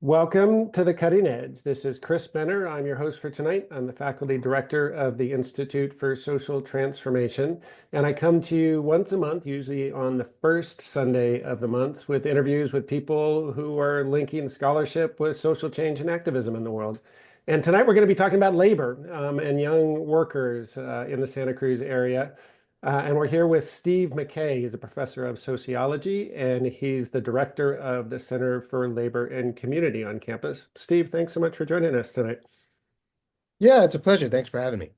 Welcome to the Cutting Edge. This is Chris Benner. I'm your host for tonight. I'm the faculty director of the Institute for Social Transformation, and I come to you once a month, usually on the first Sunday of the month, with interviews with people who are linking scholarship with social change and activism in the world. And tonight we're going to be talking about labor and young workers in the Santa Cruz area. And we're here with Steve McKay. He's a professor of sociology, and he's the director of the Center for Labor and Community on campus. Steve, thanks so much for joining us tonight. Yeah, it's a pleasure. Thanks for having me.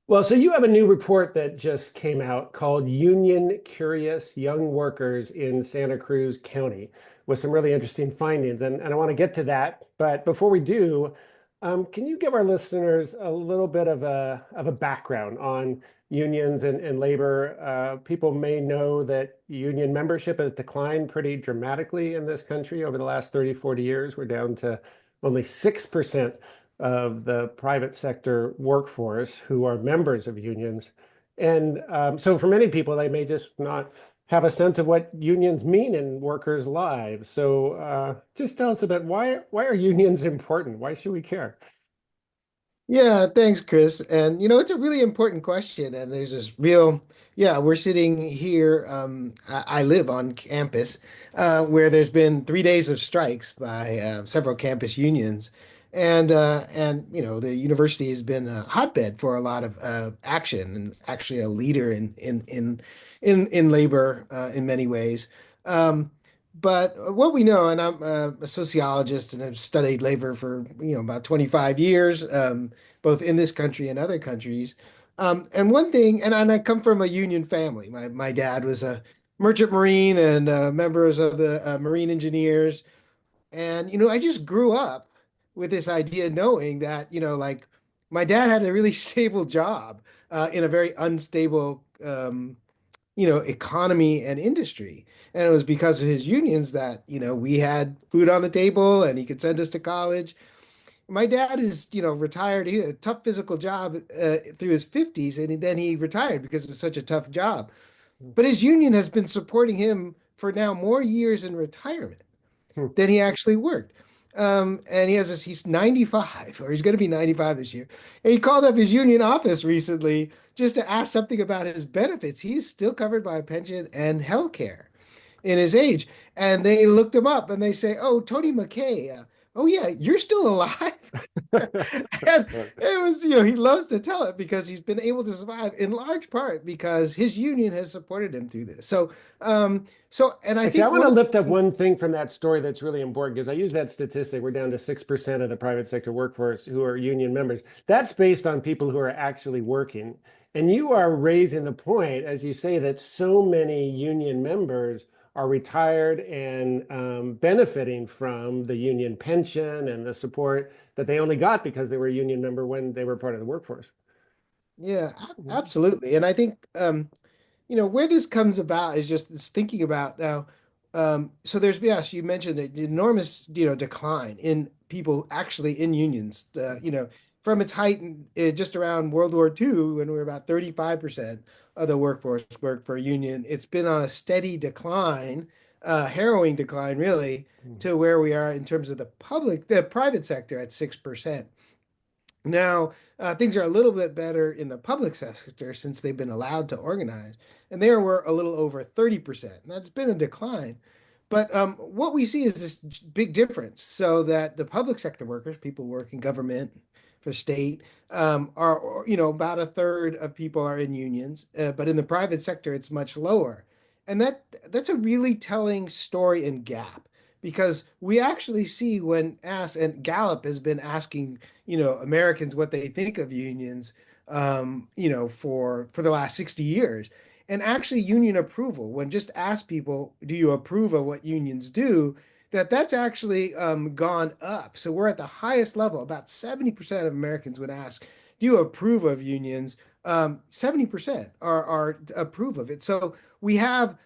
Well, so you have a new report that just came out called Union Curious Young Workers in Santa Cruz County with some really interesting findings. And I want to get to that. But before we do, can you give our listeners a little bit of a background on unions and labor? People may know that union membership has declined pretty dramatically in this country over the last 30, 40 years. We're down to only 6% of the private sector workforce who are members of unions. And so for many people, they may just not have a sense of what unions mean in workers' lives. So just tell us a bit, why are unions important? Why should we care? Yeah, thanks, Chris. And it's a really important question. And there's this we're sitting here. I live on campus where there's been 3 days of strikes by several campus unions. And the university has been a hotbed for a lot of action and actually a leader in labor in many ways. Um, but what we know, and I'm a sociologist and have studied labor for about 25 years, both in this country and other countries. And one thing, and I come from a union family. My dad was a merchant marine and members of the Marine Engineers. And I just grew up with this idea, knowing that like my dad had a really stable job in a very unstable economy and industry. And it was because of his unions that, we had food on the table and he could send us to college. My dad is, retired. He had a tough physical job through his 50s, and then he retired because it was such a tough job. But his union has been supporting him for now more years in retirement Hmm. than he actually worked. And he's 95, or he's going to be 95 this year. And he called up his union office recently just to ask something about his benefits. He's still covered by a pension and health care in his age. And they looked him up and they say, "Oh, Tony McKay. Oh, yeah, you're still alive." And it was, he loves to tell it because he's been able to survive in large part because his union has supported him through this. And I Actually, I think want one to of lift up one thing from that story that's really important because I use that statistic. We're down to 6% of the private sector workforce who are union members. That's based on people who are actually working. And you are raising the point, as you say, that so many union members are retired and benefiting from the union pension and the support that they only got because they were a union member when they were part of the workforce. Yeah, Mhm. absolutely. And I think where this comes about is just this thinking about now. So there's, yes, you mentioned an enormous, decline in people actually in unions. From its height just around World War II, when we were about 35% of the workforce worked for a union, it's been on a steady decline, harrowing decline, really, to where we are in terms of the private sector at 6%. Now, things are a little bit better in the public sector since they've been allowed to organize, and there we're a little over 30%. And that's been a decline. But what we see is this big difference. So that the public sector workers, people work in government, for state, are, about a third of people are in unions, but in the private sector, it's much lower. And that's a really telling story and gap because we actually see when asked, and Gallup has been asking Americans what they think of unions, for the last 60 years. And actually, union approval, when just ask people, do you approve of what unions do? That's actually gone up. So we're at the highest level. About 70% of Americans would ask, do you approve of unions? 70% are approve of it. So we have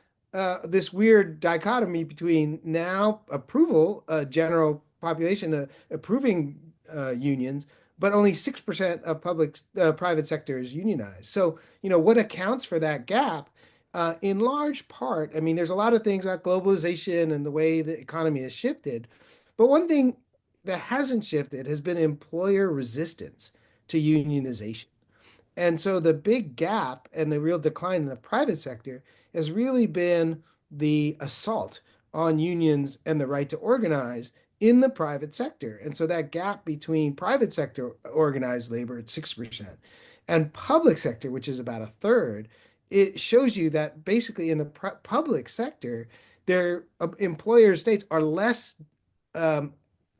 this weird dichotomy between now approval, general population approving unions, but only 6% of private sector is unionized. So, what accounts for that gap? In large part, I mean, there's a lot of things about globalization and the way the economy has shifted. But one thing that hasn't shifted has been employer resistance to unionization. And so the big gap and the real decline in the private sector has really been the assault on unions and the right to organize in the private sector. And so that gap between private sector organized labor at 6% and public sector, which is about a third, it shows you that basically in the public sector, their employer states are less um,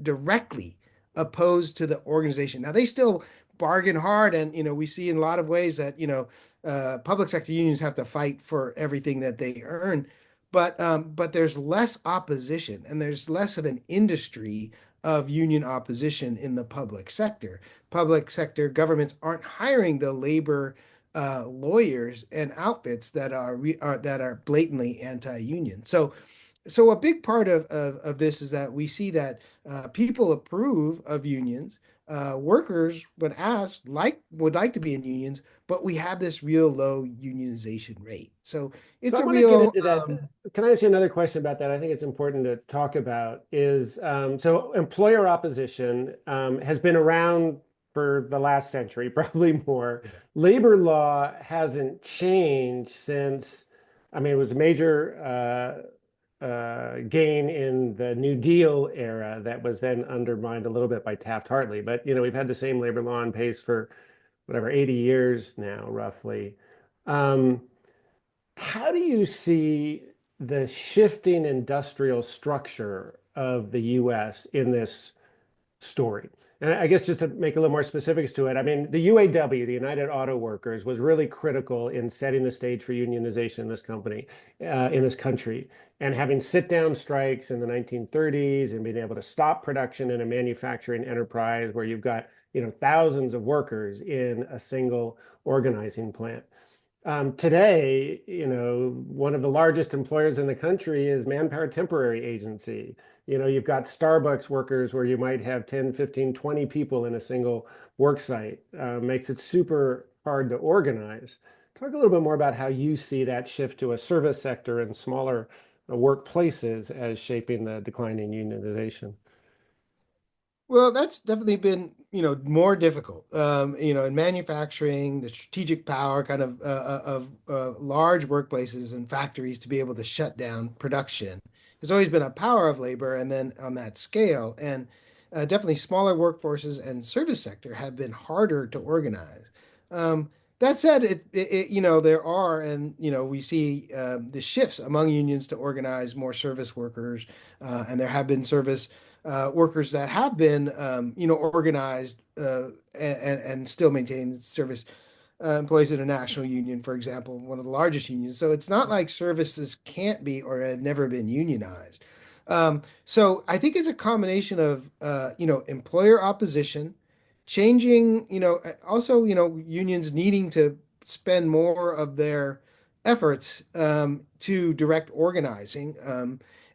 directly opposed to the organization. Now they still bargain hard, and we see in a lot of ways that public sector unions have to fight for everything that they earn, but there's less opposition and there's less of an industry of union opposition in the public sector. Public sector governments aren't hiring the labor lawyers and outfits that are blatantly anti-union. So a big part of this is that we see that people approve of unions. Workers, when asked, would like to be in unions, but we have this real low unionization rate. So So it's I a want to get real into that. Can I ask you another question about that? I think it's important to talk about is so employer opposition has been around for the last century, probably more. Labor law hasn't changed since, I mean, it was a major gain in the New Deal era that was then undermined a little bit by Taft-Hartley. But, we've had the same labor law in place for whatever, 80 years now, roughly. Um, how do you see the shifting industrial structure of the US in this story? And I guess just to make a little more specifics to it, I mean, the UAW, the United Auto Workers, was really critical in setting the stage for unionization in this country, and having sit-down strikes in the 1930s and being able to stop production in a manufacturing enterprise where you've got, thousands of workers in a single organizing plant. Today, one of the largest employers in the country is Manpower Temporary Agency. You've got Starbucks workers where you might have 10, 15, 20 people in a single work site. Makes it super hard to organize. Talk a little bit more about how you see that shift to a service sector and smaller workplaces as shaping the decline in unionization. Well, that's definitely been, more difficult. In manufacturing, the strategic power kind of large workplaces and factories to be able to shut down production has always been a power of labor, and then on that scale, and definitely smaller workforces and service sector have been harder to organize. That said, there are, and we see the shifts among unions to organize more service workers, and there have been service workers that have been, organized and still maintain service employees in a national union, for example, one of the largest unions. So it's not like services can't be or have never been unionized. So I think it's a combination of, employer opposition, changing, also, unions needing to spend more of their efforts to direct organizing.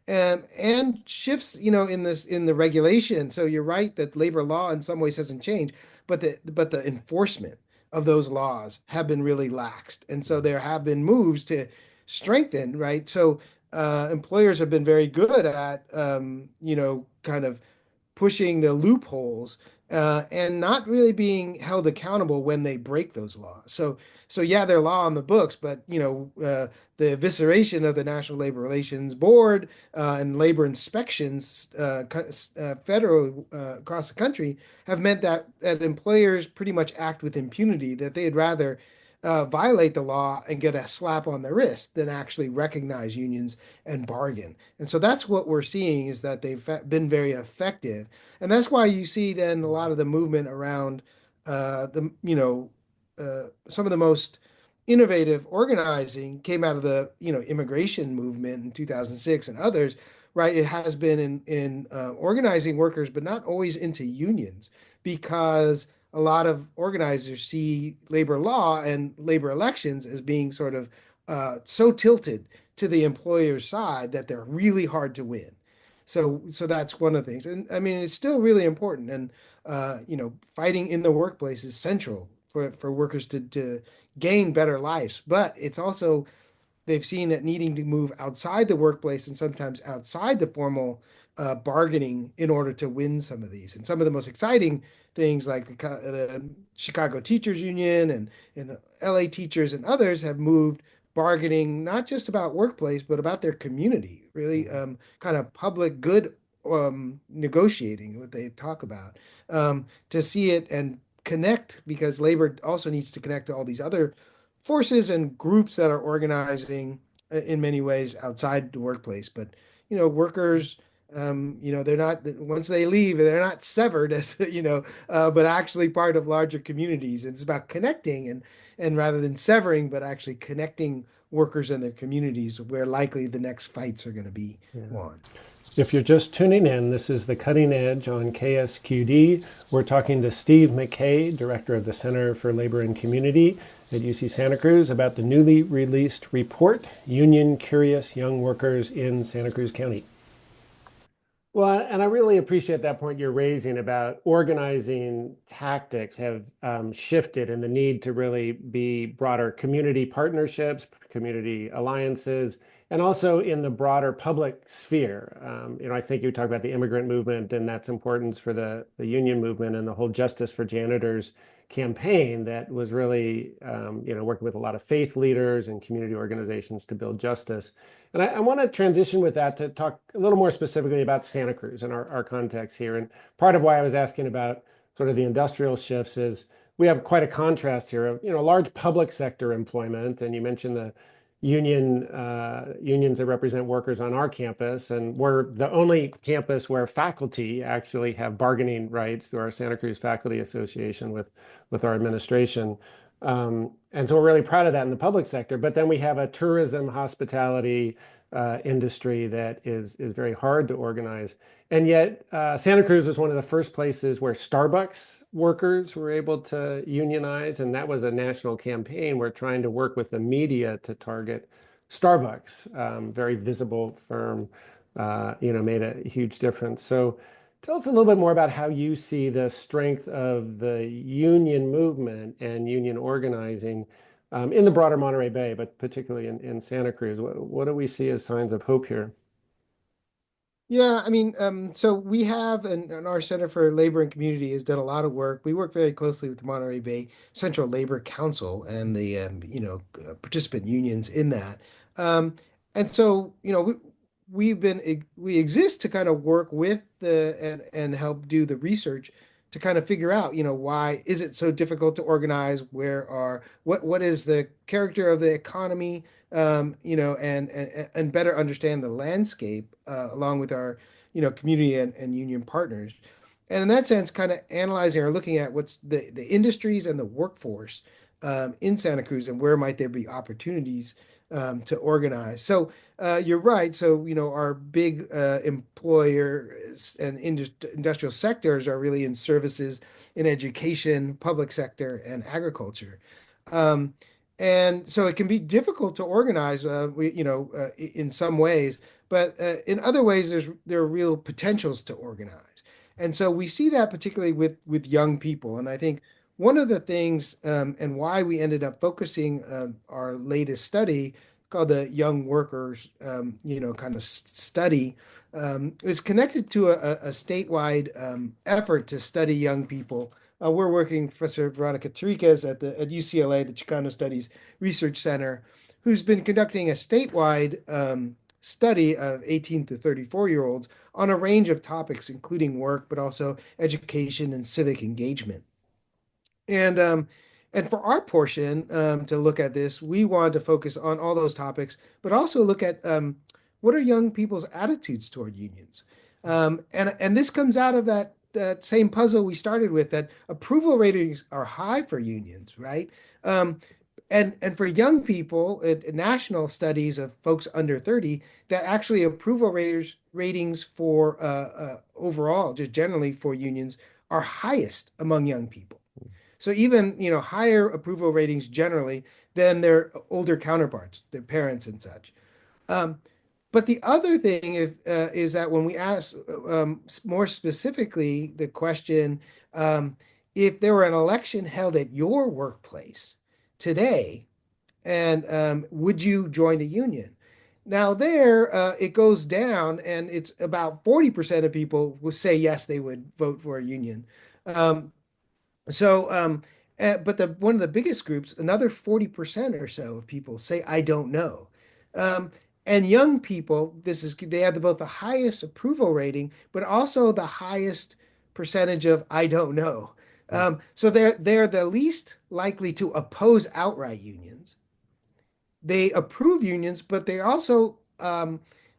And shifts, in the regulation. So you're right that labor law in some ways hasn't changed, but the enforcement of those laws have been really laxed, and so there have been moves to strengthen. Right, so employers have been very good at kind of pushing the loopholes and not really being held accountable when they break those laws. So yeah, they're law on the books, but the evisceration of the National Labor Relations Board and labor inspections federal across the country have meant that employers pretty much act with impunity, that they'd rather violate the law and get a slap on the wrist than actually recognize unions and bargain. And so that's what we're seeing, is that they've been very effective. And that's why you see then a lot of the movement around some of the most innovative organizing came out of the immigration movement in 2006 and others. Right, it has been in organizing workers, but not always into unions, because a lot of organizers see labor law and labor elections as being sort of so tilted to the employer's side that they're really hard to win. So that's one of the things. And I mean, it's still really important. And fighting in the workplace is central for workers to gain better lives. But it's also, they've seen that needing to move outside the workplace and sometimes outside the formal bargaining in order to win some of these. And some of the most exciting things, like the Chicago Teachers Union and the LA teachers and others, have moved bargaining not just about workplace, but about their community, really kind of public good negotiating, what they talk about, to see it and connect, because labor also needs to connect to all these other forces and groups that are organizing in many ways outside the workplace. But workers, they're not, once they leave, they're not severed as but actually part of larger communities. And it's about connecting and rather than severing, but actually connecting workers and their communities where likely the next fights are going to be won. If you're just tuning in, this is The Cutting Edge on KSQD. We're talking to Steve McKay, Director of the Center for Labor and Community at UC Santa Cruz, about the newly released report, Union Curious Young Workers in Santa Cruz County. Well, and I really appreciate that point you're raising about organizing tactics have shifted, and the need to really be broader community partnerships, community alliances, and also in the broader public sphere. I think you talk about the immigrant movement and that's importance for the union movement and the whole Justice for Janitors campaign that was really, working with a lot of faith leaders and community organizations to build justice. And I want to transition with that to talk a little more specifically about Santa Cruz and our context here. And part of why I was asking about sort of the industrial shifts is we have quite a contrast here of, large public sector employment. And you mentioned the unions that represent workers on our campus. And we're the only campus where faculty actually have bargaining rights through our Santa Cruz Faculty Association with our administration. And so we're really proud of that in the public sector. But then we have a tourism, hospitality industry that is very hard to organize. And yet Santa Cruz was one of the first places where Starbucks workers were able to unionize. And that was a national campaign. We're trying to work with the media to target Starbucks, very visible firm, made a huge difference. So tell us a little bit more about how you see the strength of the union movement and union organizing in the broader Monterey Bay, but particularly in Santa Cruz. What do we see as signs of hope here? Yeah, I mean, so we have, and our Center for Labor and Community has done a lot of work. We work very closely with the Monterey Bay Central Labor Council and the, participant unions in that. Um, and so, we exist to kind of work with and help do the research to kind of figure out, why is it so difficult to organize? What is the character of the economy? And better understand the landscape along with our, community and union partners. And in that sense, kind of analyzing or looking at what's the industries and the workforce in Santa Cruz and where might there be opportunities to organize. So you're right. So, our big employers and industrial sectors are really in services, in education, public sector, and agriculture. Um, and so it can be difficult to organize, in some ways, but in other ways, there are real potentials to organize. And so we see that particularly with young people. And I think one of the things and why we ended up focusing our latest study called the Young Workers, kind of study, is connected to a statewide effort to study young people. We're working Professor Veronica Tariquez at UCLA, the Chicano Studies Research Center, who's been conducting a statewide study of 18 to 34-year-olds on a range of topics, including work, but also education and civic engagement. And for our portion to look at this, we want to focus on all those topics, but also look at what are young people's attitudes toward unions. And this comes out of that same puzzle we started with, that approval ratings are high for unions, right? And for young people, national studies of folks under 30, that actually approval ratings for overall, just generally for unions, are highest among young people. So even, higher approval ratings generally than their older counterparts, their parents and such. But the other thing is that when we ask more specifically the question, if there were an election held at your workplace today, and would you join the union? Now there, it goes down, and it's about 40% of people will say yes, they would vote for a union. Um, so, but the one of the biggest groups, another 40% or so of people say, I don't know. Um, and young people, they have both the highest approval rating, but also the highest percentage of I don't know. So they're the least likely to oppose outright unions. They approve unions, but they also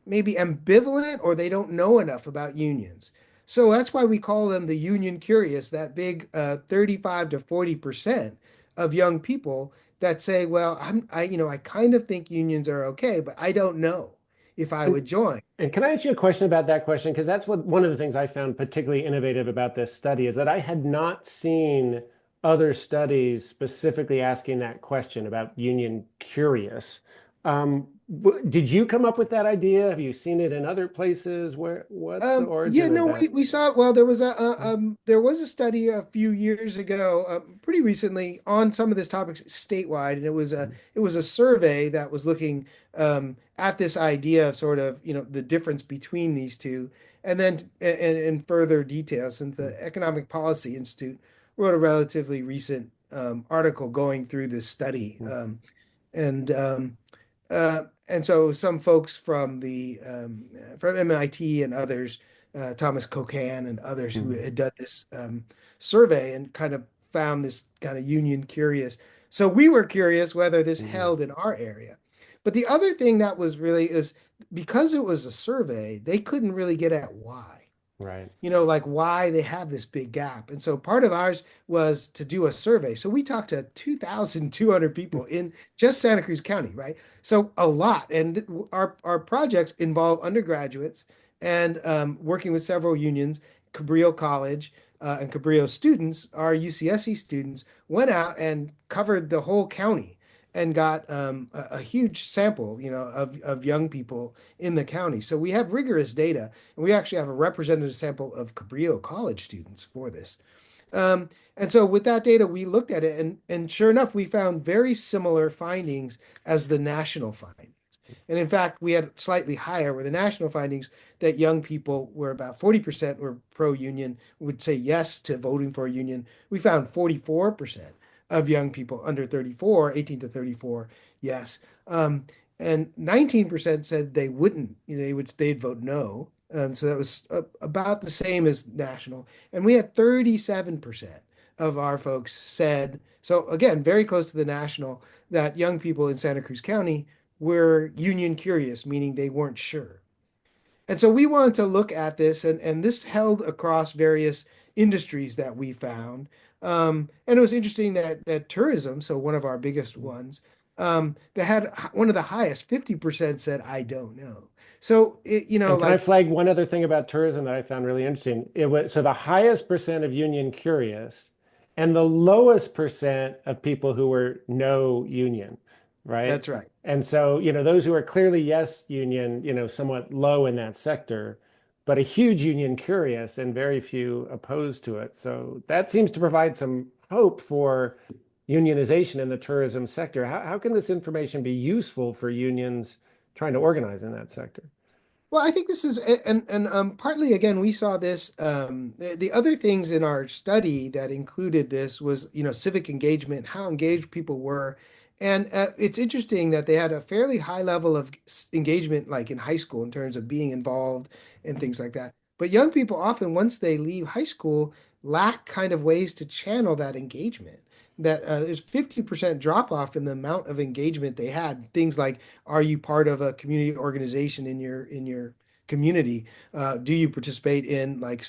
maybe ambivalent or they don't know enough about unions. So that's why we call them the union curious, that big 35 to 40% of young people that say, well, I kind of think unions are okay, but I don't know if I would And, join. and can I ask you a question about that question? Because that's what one of the things I found particularly innovative about this study is that I had not seen other studies specifically asking that question about union curious. Did you come up with that idea? Have you seen it in other places? What's the Yeah, origin of no, that? we saw, well, there was a study a few years ago, pretty recently on some of this topics statewide, and it was a survey that was looking at this idea of sort of, the difference between these two, and then in further detail, since the Economic Policy Institute wrote a relatively recent article going through this study. And and so some folks from MIT and others, Thomas Kocan and others who Mhm. had done this survey and kind of found this kind of union curious. So we were curious whether this Mhm. held in our area. But the other thing that was really is because it was a survey, they couldn't really get at why, Right. like why they have this big gap. And so part of ours was to do a survey. So we talked to 2,200 people in just Santa Cruz County, right? So a lot. And our projects involve undergraduates and working with several unions, Cabrillo College, and Cabrillo students, our UCSC students, went out and covered the whole county and got a huge sample, of young people in the county. So we have rigorous data, and we actually have a representative sample of Cabrillo College students for this. And so with that data, we looked at it, and sure enough, we found very similar findings as the national findings. And in fact, we had slightly higher where the national findings that young people were about 40% were pro-union, would say yes to voting for a union. We found 44% of young people under 34, 18 to 34, yes. And 19% said they wouldn't, they'd vote no. So that was about the same as national. And we had 37% of our folks said, so again, very close to the national, that young people in Santa Cruz County were union curious, meaning they weren't sure. And so we wanted to look at this, and this held across various industries that we found. And it was interesting that tourism, so one of our biggest ones, that had one of the highest, 50% said, I don't know. So And can I like flag one other thing about tourism that I found really interesting? It was so the highest percent of union curious and the lowest percent of people who were no union, right? that's right. And so, those who are clearly yes union, somewhat low in that sector, but a huge union curious and very few opposed to it. So that seems to provide some hope for unionization in the tourism sector. How can this information be useful for unions trying to organize in that sector? Well, I think this is, and partly again, we saw this. The other things in our study that included this was, civic engagement, how engaged people were, and it's interesting that they had a fairly high level of engagement, like in high school, in terms of being involved and things like that. But young people often, once they leave high school, lack kind of ways to channel that engagement. That there's 50% drop off in the amount of engagement they had. Things like, are you part of a community organization in your community? Do you participate in, like,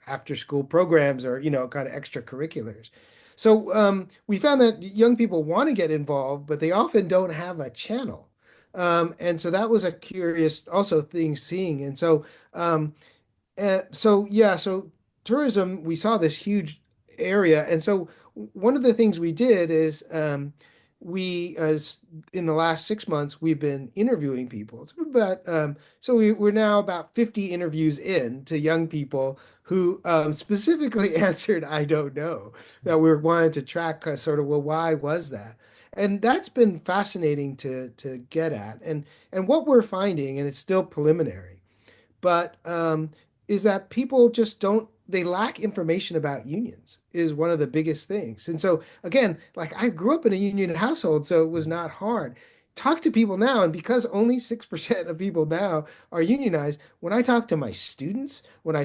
after school programs or, kind of extracurriculars? So we found that young people want to get involved, but they often don't have a channel. And so that was a curious also thing seeing. And so so yeah, so tourism, we saw this huge area, and so one of the things we did is we in the last 6 months we've been interviewing people. We're now about 50 interviews in to young people who specifically answered, I don't know, that we wanted to track sort of, well, why was that? And that's been fascinating to get at. And what we're finding, and it's still preliminary, but is that people just don't, they lack information about unions is one of the biggest things. And so again, like I grew up in a union household, so it was not hard. Talk to people now, and because only 6% of people now are unionized, when I talk to my students, when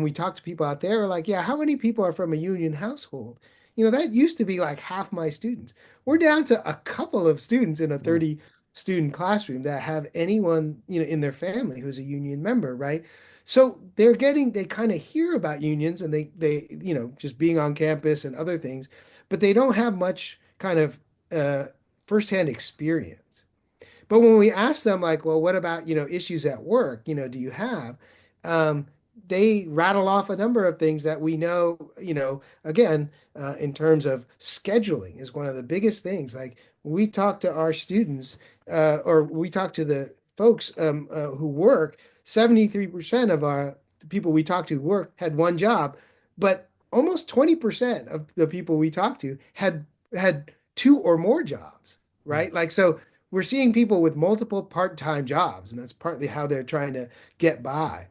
we talk to people out there, like, yeah, how many people are from a union household? That used to be like half my students. We're down to a couple of students in a Mm. 30 student classroom that have anyone, in their family who's a union member, right? So they kind of hear about unions and just being on campus and other things, but they don't have much kind of uh, firsthand experience. But when we ask them, like, well, what about, issues at work, do you have? Um, they rattle off a number of things that we know, again, in terms of scheduling is one of the biggest things. Like we talk to our students, or we talk to the folks who work, 73% of the people we talk to work had one job, but almost 20% of the people we talked to had two or more jobs, Mm. right? Like so we're seeing people with multiple part-time jobs, and that's partly how they're trying to get by.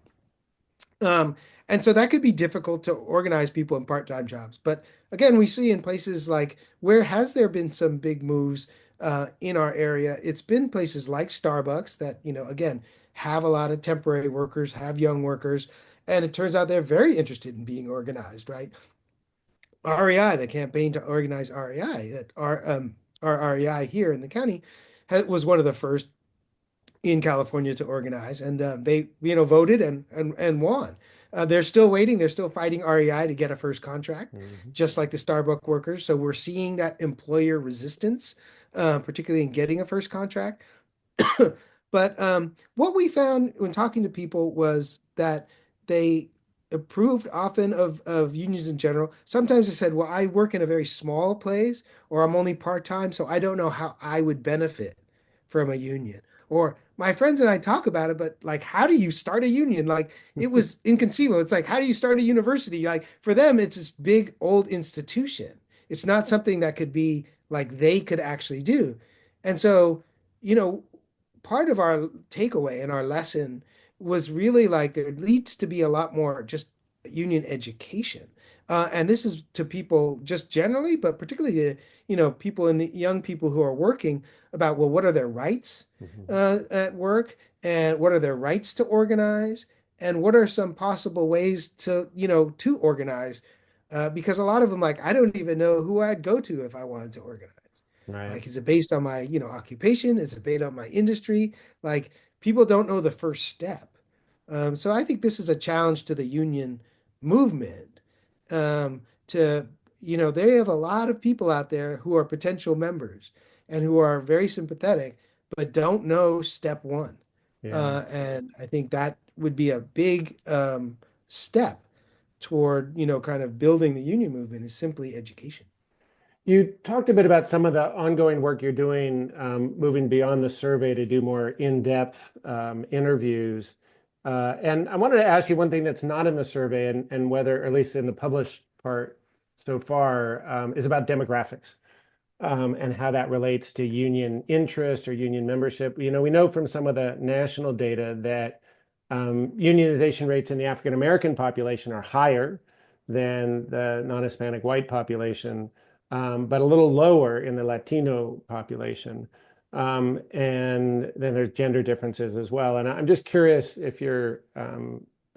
Um, and so that could be difficult to organize people in part-time jobs. But again, we see in places like where has there been some big moves in our area? It's been places like Starbucks that, again, have a lot of temporary workers, have young workers, and it turns out they're very interested in being organized, right? REI, the campaign to organize REI, our REI here in the county was one of the first in California to organize, and they voted and won. They're still waiting. They're still fighting REI to get a first contract, Mhm. just like the Starbucks workers. So we're seeing that employer resistance, particularly in getting a first contract. But what we found when talking to people was that they approved often of unions in general. Sometimes they said, well, I work in a very small place or I'm only part-time, so I don't know how I would benefit from a union. Or my friends and I talk about it, but like, how do you start a union? Like, it was inconceivable. It's like, how do you start a university? Like, for them, it's this big old institution. It's not something that could be like they could actually do. And so, you know, part of our takeaway and our lesson was really like there needs to be a lot more just union education. And this is to people just generally, but particularly to, people in the young people who are working about, well, what are their rights Mhm. at work and what are their rights to organize and what are some possible ways to, to organize? Because a lot of them, like, I don't even know who I'd go to if I wanted to organize. Right. Like, is it based on my, occupation? Is it based on my industry? Like, people don't know the first step. So I think this is a challenge to the union movement. To, they have a lot of people out there who are potential members and who are very sympathetic, but don't know step one. Yeah. And I think that would be a big step toward, kind of building the union movement is simply education. You talked a bit about some of the ongoing work you're doing, moving beyond the survey to do more in-depth interviews. And I wanted to ask you one thing that's not in the survey, and whether, or at least in the published part so far, is about demographics, and how that relates to union interest or union membership. We know from some of the national data that unionization rates in the African American population are higher than the non-Hispanic white population, but a little lower in the Latino population. And then there's gender differences as well. And I'm just curious if you're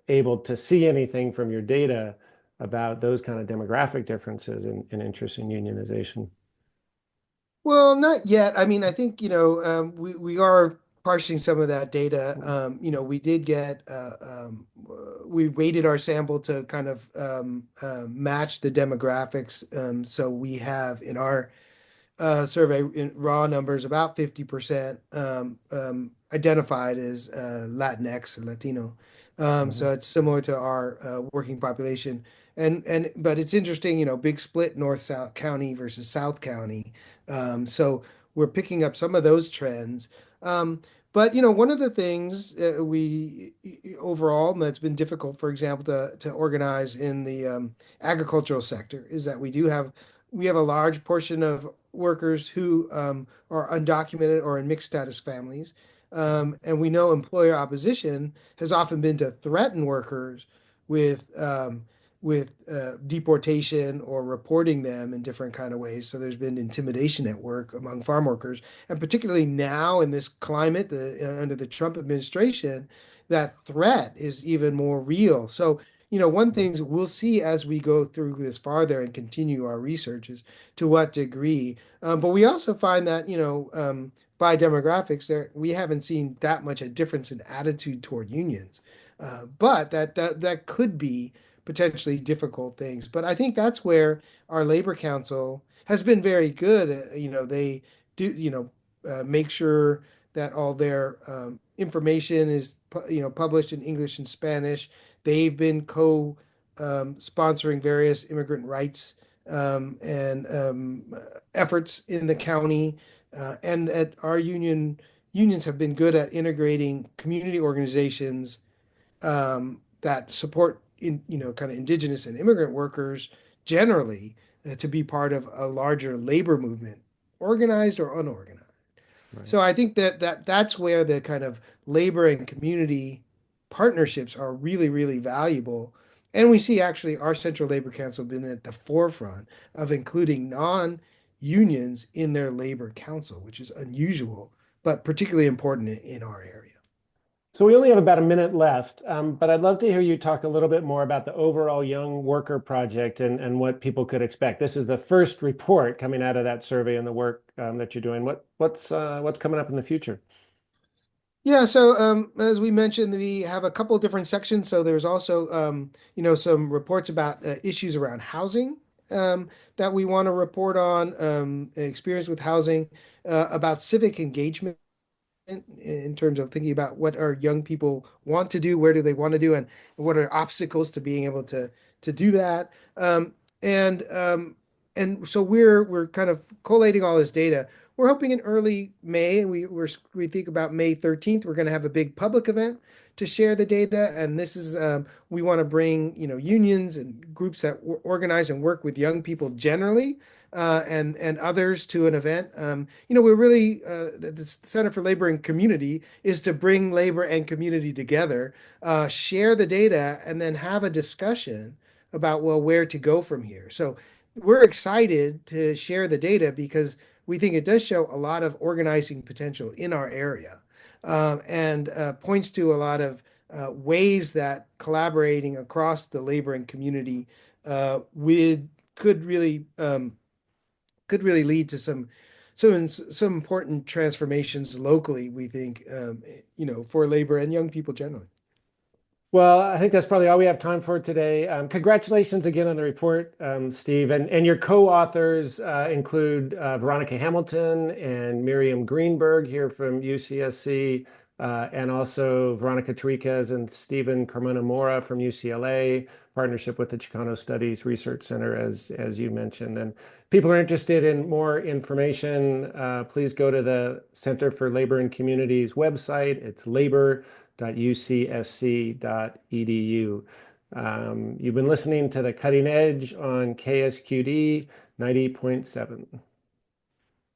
able to see anything from your data about those kind of demographic differences in interest in unionization. Well, not yet. I mean, I think, we are parsing some of that data. We did get, we weighted our sample to kind of match the demographics. So we have in our survey in raw numbers, about 50% identified as Latinx or Latino. Mhm. So it's similar to our working population. But it's interesting, big split North-South County versus South County. So we're picking up some of those trends. But one of the things we overall that's been difficult, for example, to organize in the agricultural sector is that we do have we have a large portion of workers who are undocumented or in mixed status families. And we know employer opposition has often been to threaten workers with deportation or reporting them in different kind of ways. So there's been intimidation at work among farm workers, and particularly now in this climate, under the Trump administration, that threat is even more real. So, one things we'll see as we go through this farther and continue our research is to what degree. But we also find that, by demographics, there we haven't seen that much a difference in attitude toward unions. But that could be potentially difficult things. But I think that's where our Labor Council has been very good. They do, make sure that all their information is, published in English and Spanish. They've been sponsoring various immigrant rights and efforts in the county, and at our unions have been good at integrating community organizations that support kind of indigenous and immigrant workers generally, to be part of a larger labor movement, organized or unorganized. Right. So I think that's where the kind of labor and community partnerships are really, really valuable. And we see actually our Central Labor Council been at the forefront of including non-unions in their labor council, which is unusual, but particularly important in our area. So we only have about a minute left, but I'd love to hear you talk a little bit more about the overall Young Worker Project and what people could expect. This is the first report coming out of that survey and the work that you're doing. What's coming up in the future? Yeah, so as we mentioned, we have a couple of different sections. So there's also, some reports about issues around housing that we want to report on, experience with housing, about civic engagement in terms of thinking about what our young people want to do, where do they want to do, and what are obstacles to being able to do that. And and so we're kind of collating all this data. We're hoping in early May, we think about May 13th, we're going to have a big public event to share the data. And this is we want to bring unions and groups that organize and work with young people generally, and others to an event. We're really the Center for Labor and Community is to bring labor and community together, share the data, and then have a discussion about, well, where to go from here. So we're excited to share the data because we think it does show a lot of organizing potential in our area, and points to a lot of ways that collaborating across the labor and community with could really lead to some important transformations locally, we think, for labor and young people generally. Well, I think that's probably all we have time for today. Congratulations again on the report, Steve. And your co-authors include Veronica Hamilton and Miriam Greenberg here from UCSC, and also Veronica Tariquez and Stephen Carmona Mora from UCLA, partnership with the Chicano Studies Research Center, as you mentioned. And people are interested in more information, please go to the Center for Labor and Communities website. It's labor.ucsc.edu. You've been listening to The Cutting Edge on KSQD 90.7.